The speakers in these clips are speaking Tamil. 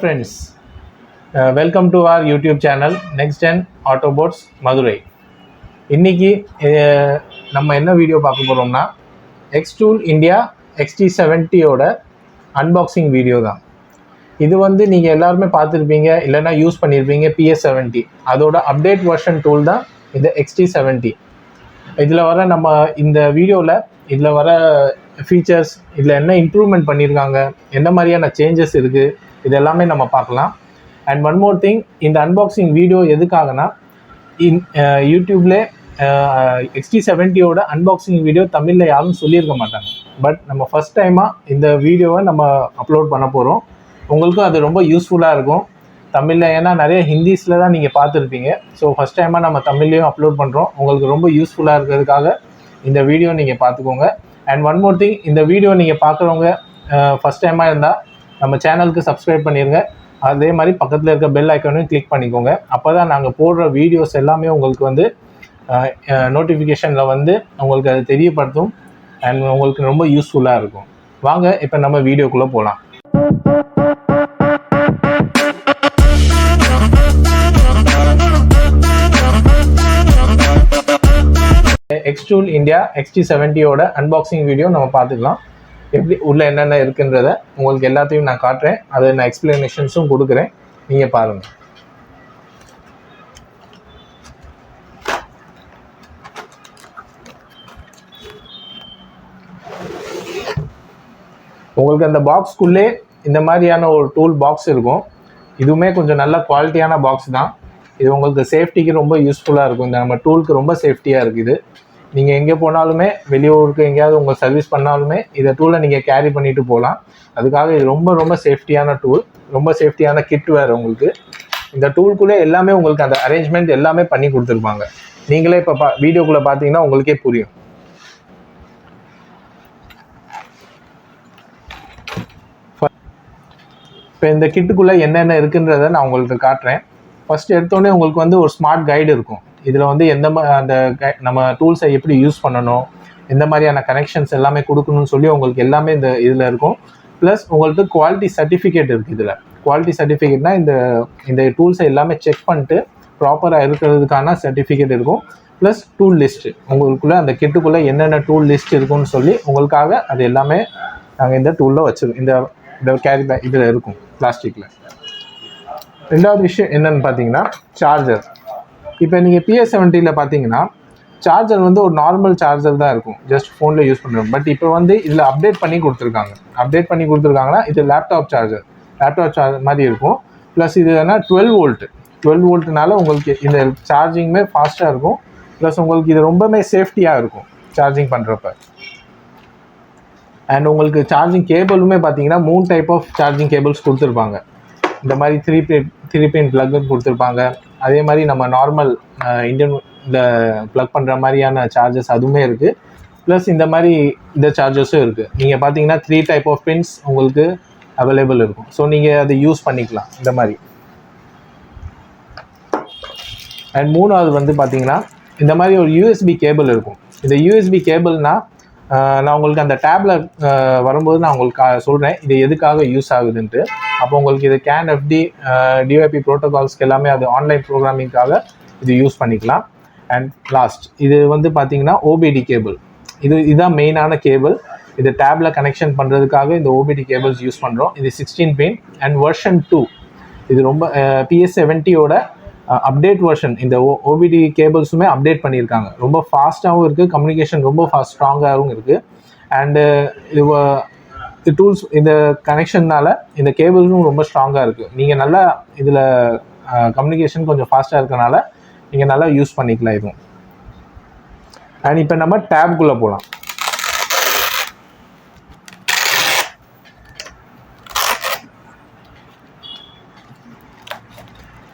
friends, welcome to our YouTube channel Next Gen Autobots Madurai. இன்னைக்கு நம்ம என்ன வீடியோ பார்க்க போறோம்னா Xtool India XT70 ஓட அன்பாக்சிங் வீடியோ தான். இது வந்து நீங்கள் எல்லாருமே பார்த்துருப்பீங்க, இல்லைன்னா யூஸ் பண்ணியிருப்பீங்க PS70. அதோட அப்டேட் வெர்ஷன் டூல் தான் இந்த XT70. இதில் வர நம்ம இந்த வீடியோவில் இதில் வர ஃபீச்சர்ஸ், இதில் என்ன இம்ப்ரூவ்மெண்ட் பண்ணியிருக்காங்க, என்ன மாதிரியான சேஞ்சஸ் இருக்குது, இது எல்லாமே நம்ம பார்க்கலாம். அண்ட் ஒன் மோர் திங், இந்த அன்பாக்சிங் வீடியோ எதுக்காகனா யூடியூப்ல XT70யோட அன்பாக்சிங் வீடியோ தமிழில் யாரும் சொல்லியிருக்க மாட்டாங்க. பட் நம்ம ஃபஸ்ட் டைமாக இந்த வீடியோவை நம்ம அப்லோட் பண்ண போகிறோம். உங்களுக்கும் அது ரொம்ப யூஸ்ஃபுல்லாக இருக்கும் தமிழில், ஏன்னா நிறைய ஹிந்திஸில் தான் நீங்கள் பார்த்துருப்பீங்க. ஸோ ஃபஸ்ட் டைமாக நம்ம தமிழ்லேயும் அப்லோட் பண்ணுறோம். உங்களுக்கு ரொம்ப யூஸ்ஃபுல்லாக இருக்கிறதுக்காக இந்த வீடியோ நீங்கள் பார்த்துக்கோங்க. அண்ட் ஒன் மோர் திங், இந்த வீடியோ நீங்கள் பார்க்குறவங்க ஃபஸ்ட் டைமாக இருந்தால் நம்ம சேனலுக்கு சப்ஸ்கிரைப் பண்ணிடுங்க. அதே மாதிரி பக்கத்தில் இருக்க பெல் ஐக்கானையும் கிளிக் பண்ணிக்கோங்க. அப்போ தான் நாங்கள் போடுற வீடியோஸ் எல்லாமே உங்களுக்கு வந்து நோட்டிஃபிகேஷனில் வந்து உங்களுக்கு அது தெரியப்படுத்தும். அண்ட் உங்களுக்கு ரொம்ப யூஸ்ஃபுல்லாக இருக்கும். வாங்க இப்போ நம்ம வீடியோக்குள்ளே போகலாம். Xtool India XT70யோட அன்பாக்சிங் வீடியோ நம்ம பார்த்துக்கலாம். எப்படி உள்ள என்னென்ன இருக்குன்றத உங்களுக்கு எல்லாத்தையும் நான் காட்டுறேன். அதை நான் எக்ஸ்பிளனேஷன்ஸும் கொடுக்குறேன், நீங்கள் பாருங்கள். உங்களுக்கு அந்த பாக்ஸ்க்குள்ளே இந்த மாதிரியான ஒரு டூல் பாக்ஸ் இருக்கும். இதுவுமே கொஞ்சம் நல்ல குவாலிட்டியான பாக்ஸ் தான். இது உங்களுக்கு சேஃப்டிக்கு ரொம்ப யூஸ்ஃபுல்லாக இருக்கும். இந்த நம்ம டூலுக்கு ரொம்ப சேஃப்டியாக இருக்குது. நீங்கள் எங்கே போனாலுமே, வெளியூருக்கு எங்கேயாவது உங்கள் சர்வீஸ் பண்ணாலுமே இதை டூலை நீங்கள் கேரி பண்ணிட்டு போகலாம். அதுக்காக இது ரொம்ப ரொம்ப சேஃப்டியான டூல், ரொம்ப சேஃப்டியான கிட் வேறு. உங்களுக்கு இந்த டூலுக்குள்ளே எல்லாமே உங்களுக்கு அந்த அரேஞ்ச்மெண்ட் எல்லாமே பண்ணி கொடுத்துருப்பாங்க. நீங்களே இப்போ வீடியோக்குள்ளே பார்த்தீங்கன்னா உங்களுக்கே புரியும். இப்போ இந்த கிட்டுக்குள்ளே என்னென்ன இருக்குன்றதை நான் உங்களுக்கு காட்டுறேன். ஃபஸ்ட் எடுத்தோடனே உங்களுக்கு வந்து ஒரு ஸ்மார்ட் கைடு இருக்கும். இதில் வந்து அந்த நம்ம டூல்ஸை எப்படி யூஸ் பண்ணணும், எந்த மாதிரியான கனெக்ஷன்ஸ் எல்லாமே கொடுக்கணும்னு சொல்லி உங்களுக்கு எல்லாமே இதில் இருக்கும். ப்ளஸ் உங்களுக்கு குவாலிட்டி சர்டிஃபிகேட் இருக்குது. இதில் குவாலிட்டி சர்டிஃபிகேட்னா இந்த டூல்ஸை எல்லாமே செக் பண்ணிட்டு ப்ராப்பராக இருக்கிறதுக்கான சர்டிஃபிகேட் இருக்கும். ப்ளஸ் டூல் லிஸ்ட்டு, உங்களுக்குள்ளே அந்த கிட்டுக்குள்ளே என்னென்ன டூல் லிஸ்ட் இருக்குன்னு சொல்லி உங்களுக்காக அது எல்லாமே நாங்கள் இந்த டூலில் வச்சுருக்கோம். இந்த கேரி பேக் இதில் இருக்கும், பிளாஸ்டிக்கில். ரெண்டாவது விஷயம் என்னென்னு பார்த்தீங்கன்னா சார்ஜர். இப்போ நீங்கள் PS70யில் பார்த்தீங்கன்னா சார்ஜர் வந்து ஒரு நார்மல் சார்ஜர் தான் இருக்கும், ஜஸ்ட் ஃபோனில் யூஸ் பண்ணுறோம். பட் இப்போ வந்து இதில் அப்டேட் பண்ணி கொடுத்துருக்காங்கன்னா இது லேப்டாப் சார்ஜர் மாதிரி இருக்கும். ப்ளஸ் இது என்ன 12 வோல்ட்னால உங்களுக்கு இந்த சார்ஜிங்குமே ஃபாஸ்ட்டாக இருக்கும். ப்ளஸ் உங்களுக்கு இது ரொம்பவே சேஃப்டியாக இருக்கும் சார்ஜிங் பண்ணுறப்ப. அண்ட் உங்களுக்கு சார்ஜிங் கேபிளுமே பார்த்தீங்கன்னா 3 டைப் ஆஃப் சார்ஜிங் கேபிள்ஸ் கொடுத்துருப்பாங்க. இந்த மாதிரி 3 பின் ப்ளக்கு கொடுத்துருப்பாங்க. அதே மாதிரி நம்ம நார்மல் இந்தியன் இந்த ப்ளக் பண்ணுற மாதிரியான சார்ஜஸ் அதுவுமே இருக்குது. ப்ளஸ் இந்த மாதிரி இந்த சார்ஜஸும் இருக்குது. நீங்கள் பார்த்தீங்கன்னா 3 டைப் ஆஃப் பின்ஸ் உங்களுக்கு அவைலபிள் இருக்கும். ஸோ நீங்கள் அதை யூஸ் பண்ணிக்கலாம் இந்த மாதிரி. அண்ட் மூணாவது வந்து பார்த்தீங்கன்னா இந்த மாதிரி ஒரு USB கேபிள் இருக்கும். இந்த USB கேபிள்னால் நான் உங்களுக்கு அந்த டேப்லெட் வரும்போது நான் உங்களுக்கு சொல்கிறேன் இது எதுக்காக யூஸ் ஆகுதுன்ட்டு. அப்போ உங்களுக்கு இது CAN FD DYP ப்ரோட்டோகால்ஸ்க்கு எல்லாமே அது ஆன்லைன் ப்ரோக்ராமிங்காக இது யூஸ் பண்ணிக்கலாம். அண்ட் லாஸ்ட் இது வந்து பார்த்தீங்கன்னா OBD கேபிள். இதுதான் மெயினான கேபிள். இது டேப்பில் கனெக்ஷன் பண்ணுறதுக்காக இந்த OBD கேபிள்ஸ் யூஸ் பண்ணுறோம். இது 16 பின் அண்ட் வெர்ஷன் 2. இது ரொம்ப PS70யோட அப்டேட் வெர்ஷன். இந்த OBD கேபிள்ஸுமே அப்டேட் பண்ணியிருக்காங்க. ரொம்ப ஃபாஸ்ட்டாகவும் இருக்குது, கம்யூனிகேஷன் ரொம்ப ஸ்ட்ராங்காகவும் இருக்குது. அண்டு இது டூல்ஸ் இந்த கனெக்ஷன்னால் இந்த கேபிள்ஸும் ரொம்ப ஸ்ட்ராங்காக இருக்குது. நீங்கள் நல்லா இதில் கம்யூனிகேஷன் கொஞ்சம் ஃபாஸ்ட்டாக இருக்கனால நீங்கள் நல்லா யூஸ் பண்ணிக்கலாம் இதுவும். அண்ட் இப்போ நம்ம டேப்குள்ளே போகலாம்.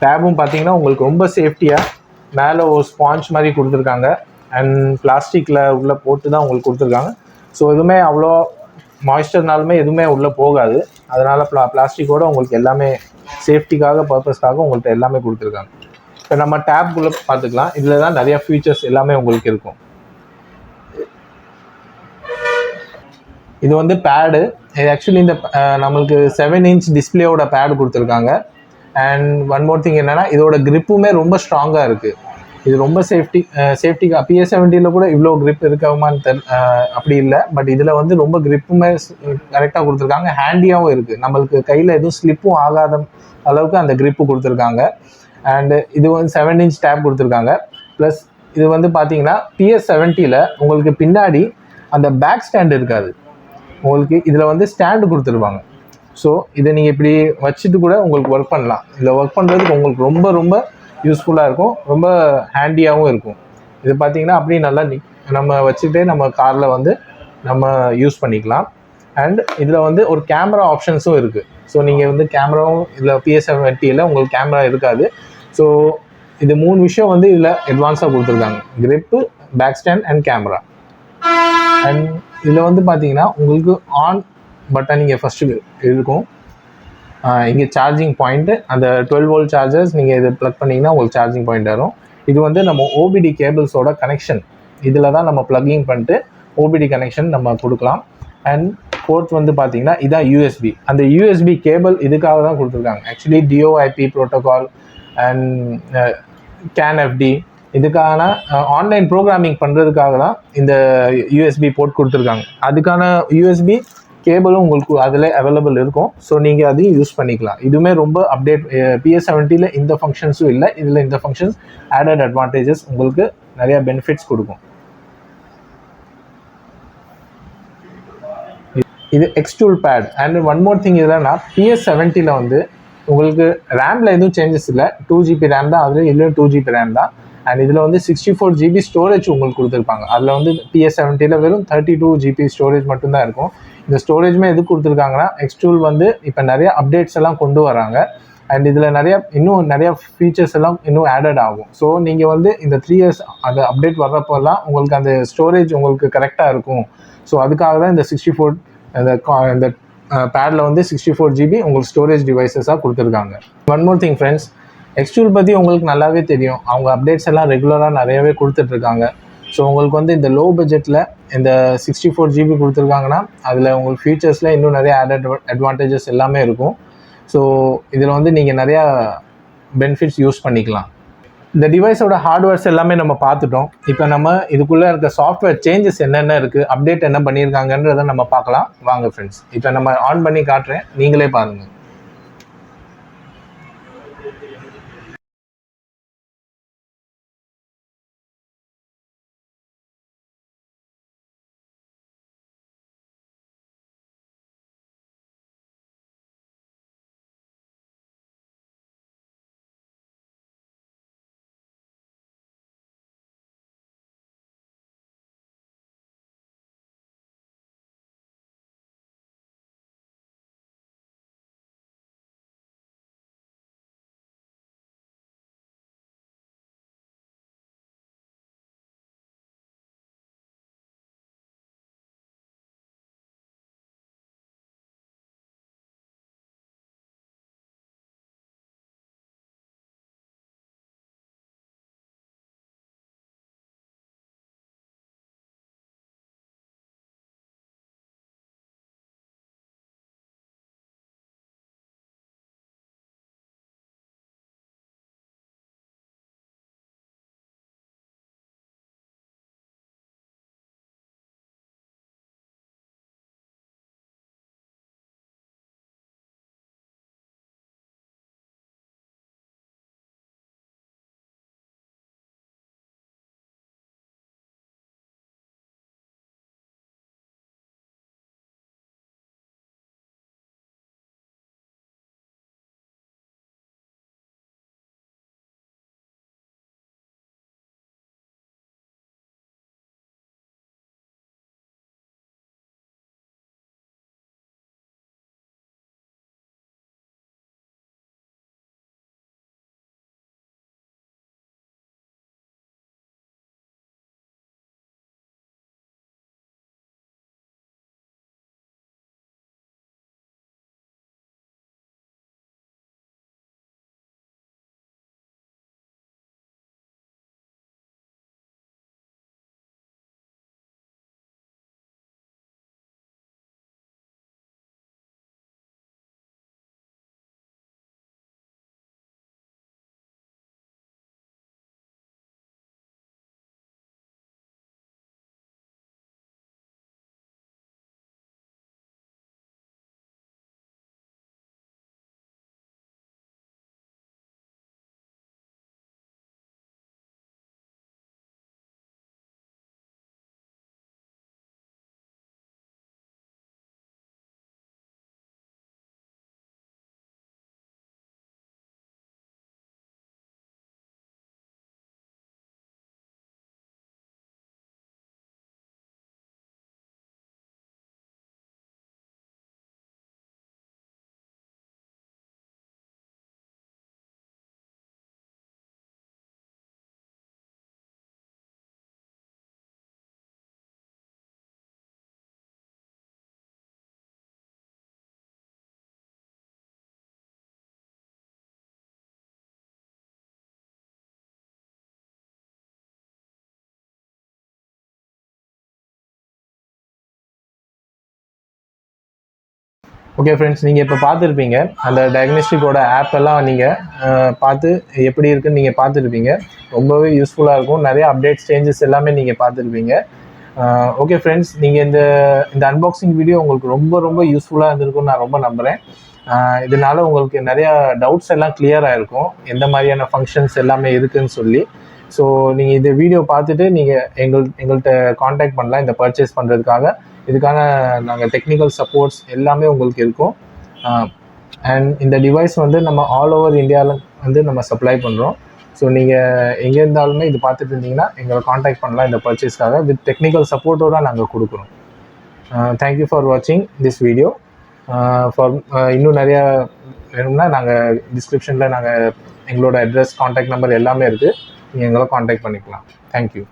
டேபும் பார்த்தீங்கன்னா உங்களுக்கு ரொம்ப சேஃப்டியாக மேலே ஒரு ஸ்பாஞ்ச் மாதிரி கொடுத்துருக்காங்க. அண்ட் பிளாஸ்டிக்கில் உள்ளே போட்டு தான் உங்களுக்கு கொடுத்துருக்காங்க. ஸோ எதுவுமே அவ்வளோ மாய்ஸ்டர்னாலுமே எதுவுமே உள்ளே போகாது. அதனால் பிளாஸ்டிக்கோடு உங்களுக்கு எல்லாமே சேஃப்டிக்காக பர்பஸ்க்காக உங்கள்கிட்ட எல்லாமே கொடுத்துருக்காங்க. இப்போ நம்ம டேப்குள்ளே பார்த்துக்கலாம். இதில் தான் நிறையா ஃபீச்சர்ஸ் எல்லாமே உங்களுக்கு இருக்கும். இது வந்து பேடு. இது ஆக்சுவலி இந்த நம்மளுக்கு 7" டிஸ்பிளேயோட பேடு கொடுத்துருக்காங்க. அண்ட் ஒன் மோர் திங் என்னன்னா, இதோட கிரிப்புமே ரொம்ப ஸ்ட்ராங்காக இருக்குது. இது ரொம்ப சேஃப்டிக்கு PS70 கூட இவ்வளோ கிரிப் இருக்கமான்னு அப்படி இல்லை. பட் இதில் வந்து ரொம்ப கிரிப்புமே கரெக்டாக கொடுத்துருக்காங்க. ஹேண்டியாகவும் இருக்குது. நம்மளுக்கு கையில் எதுவும் ஸ்லிப்பும் ஆகாத அளவுக்கு அந்த கிரிப்பு கொடுத்துருக்காங்க. அண்டு இது வந்து 7" டேப் கொடுத்துருக்காங்க. ப்ளஸ் இது வந்து பார்த்தீங்கன்னா PS70 உங்களுக்கு பின்னாடி அந்த பேக் ஸ்டாண்ட் இருக்காது. உங்களுக்கு இதில் வந்து ஸ்டாண்டு கொடுத்துருவாங்க. ஸோ இதை நீங்கள் இப்படி வச்சுட்டு கூட உங்களுக்கு ஒர்க் பண்ணலாம். இதில் ஒர்க் பண்ணுறதுக்கு உங்களுக்கு ரொம்ப ரொம்ப யூஸ்ஃபுல்லாக இருக்கும். ரொம்ப ஹேண்டியாகவும் இருக்கும். இது பார்த்தீங்கன்னா அப்படியே நல்லா நம்ம வச்சுக்கிட்டே நம்ம காரில் வந்து நம்ம யூஸ் பண்ணிக்கலாம். அண்ட் இதில் வந்து ஒரு கேமரா ஆப்ஷன்ஸும் இருக்குது. ஸோ நீங்கள் வந்து கேமராவும் இதில் PS70 உங்களுக்கு கேமரா இருக்காது. ஸோ இது 3 விஷயம் வந்து இதில் அட்வான்ஸாக கொடுத்துருக்காங்க: grip, back stand and camera. And இதில் வந்து பார்த்தீங்கன்னா உங்களுக்கு ஆன் பட்டன் இங்கே ஃபஸ்ட்டு இருக்கும். இங்கே சார்ஜிங் பாயிண்ட்டு, அந்த 12 வோல்ட் சார்ஜர்ஸ் நீங்கள் இது ப்ளக் பண்ணிங்கன்னா உங்களுக்கு சார்ஜிங் பாயிண்ட் வரும். இது வந்து நம்ம ஓபிடி கேபிள்ஸோட கனெக்ஷன். இதில் தான் நம்ம ப்ளக்கிங் பண்ணிட்டு ஓபிடி கனெக்ஷன் நம்ம கொடுக்கலாம். அண்ட் ஃபோர்த் வந்து பார்த்தீங்கன்னா இதான் யூஎஸ்பி. அந்த யூஎஸ்பி கேபிள் இதுக்காக தான் கொடுத்துருக்காங்க. ஆக்சுவலி டிஓஐபி ப்ரோட்டோகால் அண்ட் கேன்எஃப்டி இதுக்கான ஆன்லைன் ப்ரோக்ராமிங் பண்ணுறதுக்காக தான் இந்த யூஎஸ்பி போர்ட் கொடுத்துருக்காங்க. அதுக்கான யூஎஸ்பி கேபிளும் உங்களுக்கு அதில் அவைலபிள் இருக்கும். ஸோ நீங்கள் அதையும் யூஸ் பண்ணிக்கலாம். இதுவுமே ரொம்ப அப்டேட். PS70 இந்த ஃபங்க்ஷன்ஸும் இல்லை. இதில் இந்த ஃபங்க்ஷன்ஸ் ஆடட் அட்வான்டேஜஸ் உங்களுக்கு நிறையா பெனிஃபிட்ஸ் கொடுக்கும். இது எக்ஸ்டூல் pad. And one more thing என்னன்னா, PS70 வந்து உங்களுக்கு ரேமில் எதுவும் சேஞ்சஸ் இல்லை. 2GB ரேம் தான். அதில் இதுலேயும் 2GB ரேம் தான். அண்ட் இதில் வந்து 64GB ஸ்டோரேஜ் உங்களுக்கு கொடுத்துருப்பாங்க. அதில் வந்து PS70 வெறும் 32GB ஸ்டோரேஜ் மட்டும்தான் இருக்கும். இந்த ஸ்டோரேஜுமே எது கொடுத்துருக்காங்கன்னா, எக்ஸ்டூல் வந்து இப்போ நிறைய அப்டேட்ஸ் எல்லாம் கொண்டு வராங்க. அண்ட் இதில் இன்னும் நிறைய ஃபீச்சர்ஸ் எல்லாம் இன்னும் ஆடட் ஆகும். ஸோ நீங்கள் வந்து இந்த 3 years அந்த அப்டேட் வர்றப்போலாம் உங்களுக்கு அந்த ஸ்டோரேஜ் உங்களுக்கு கரெக்டாக இருக்கும். ஸோ அதுக்காக தான் இந்த 64 இந்த பேடில் வந்து 64GB உங்களுக்கு ஸ்டோரேஜ் டிவைசஸாக கொடுத்துருக்காங்க. ஒன் மோர் திங் ஃப்ரெண்ட்ஸ், எக்ஸ்டூல் பற்றி உங்களுக்கு நல்லாவே தெரியும். அவங்க அப்டேட்ஸ் எல்லாம் ரெகுலராக நிறையவே கொடுத்துட்ருக்காங்க. ஸோ உங்களுக்கு வந்து இந்த லோ பட்ஜெட்டில் இந்த 64GB கொடுத்துருக்காங்கன்னா அதில் உங்களுக்கு ஃபீச்சர்ஸில் இன்னும் நிறைய ஆடட் அட்வான்டேஜஸ் எல்லாமே இருக்கும். ஸோ இதில் வந்து நீங்கள் நிறையா பெனிஃபிட்ஸ் யூஸ் பண்ணிக்கலாம். இந்த டிவைஸோட ஹார்ட்வேர்ஸ் எல்லாமே நம்ம பார்த்துட்டோம். இப்போ நம்ம இதுக்குள்ளே இருக்க சாஃப்ட்வேர் சேஞ்சஸ் என்னென்ன இருக்குது, அப்டேட் என்ன பண்ணியிருக்காங்கன்றதை நம்ம பார்க்கலாம். வாங்க ஃப்ரெண்ட்ஸ், இப்போ நம்ம ஆன் பண்ணி காட்டுறேன், நீங்களே பாருங்கள். ஓகே ஃப்ரெண்ட்ஸ், நீங்கள் இப்போ பார்த்துருப்பீங்க அந்த டயக்னோஸ்டிக்கோட ஆப் எல்லாம் நீங்கள் பார்த்து எப்படி இருக்குன்னு நீங்கள் பார்த்துருப்பீங்க. ரொம்பவே யூஸ்ஃபுல்லாக இருக்கும். நிறைய அப்டேட்ஸ் சேஞ்சஸ் எல்லாமே நீங்கள் பார்த்துருப்பீங்க. ஓகே ஃப்ரெண்ட்ஸ், நீங்கள் இந்த அன்பாக்சிங் வீடியோ உங்களுக்கு ரொம்ப ரொம்ப யூஸ்ஃபுல்லாக இருந்திருக்கும்னு நான் ரொம்ப நம்புகிறேன். இதனால உங்களுக்கு நிறையா டவுட்ஸ் எல்லாம் கிளியர் ஆகிருக்கும், எந்த மாதிரியான ஃபங்க்ஷன்ஸ் எல்லாமே இருக்குதுன்னு சொல்லி. ஸோ நீங்கள் இந்த வீடியோ பார்த்துட்டு நீங்கள் எங்கள்கிட்ட காண்டாக்ட் பண்ணலாம் இந்த பர்ச்சேஸ் பண்ணுறதுக்காக. இதுக்கான நாங்கள் டெக்னிக்கல் சப்போர்ட்ஸ் எல்லாமே உங்களுக்கு இருக்கும். அண்ட் இந்த டிவைஸ் வந்து நம்ம ஆல் ஓவர் இந்தியாவில் வந்து நம்ம சப்ளை பண்ணுறோம். ஸோ நீங்கள் எங்கே இருந்தாலுமே இது பார்த்துட்டு இருந்தீங்கன்னா எங்களை காண்டாக்ட் பண்ணலாம் இந்த பர்ச்சேஸ்க்காக. வித் டெக்னிக்கல் சப்போர்ட்டோடு நாங்கள் கொடுக்குறோம். தேங்க்யூ ஃபார் வாட்சிங் திஸ் வீடியோ. இன்னும் நிறையா வேணும்னா நாங்கள் டிஸ்கிரிப்ஷனில் எங்களோட அட்ரஸ், காண்டாக்ட் நம்பர் எல்லாமே இருக்குது. நீங்கள் எங்களை காண்டாக்ட் பண்ணிக்கலாம். தேங்க்யூ.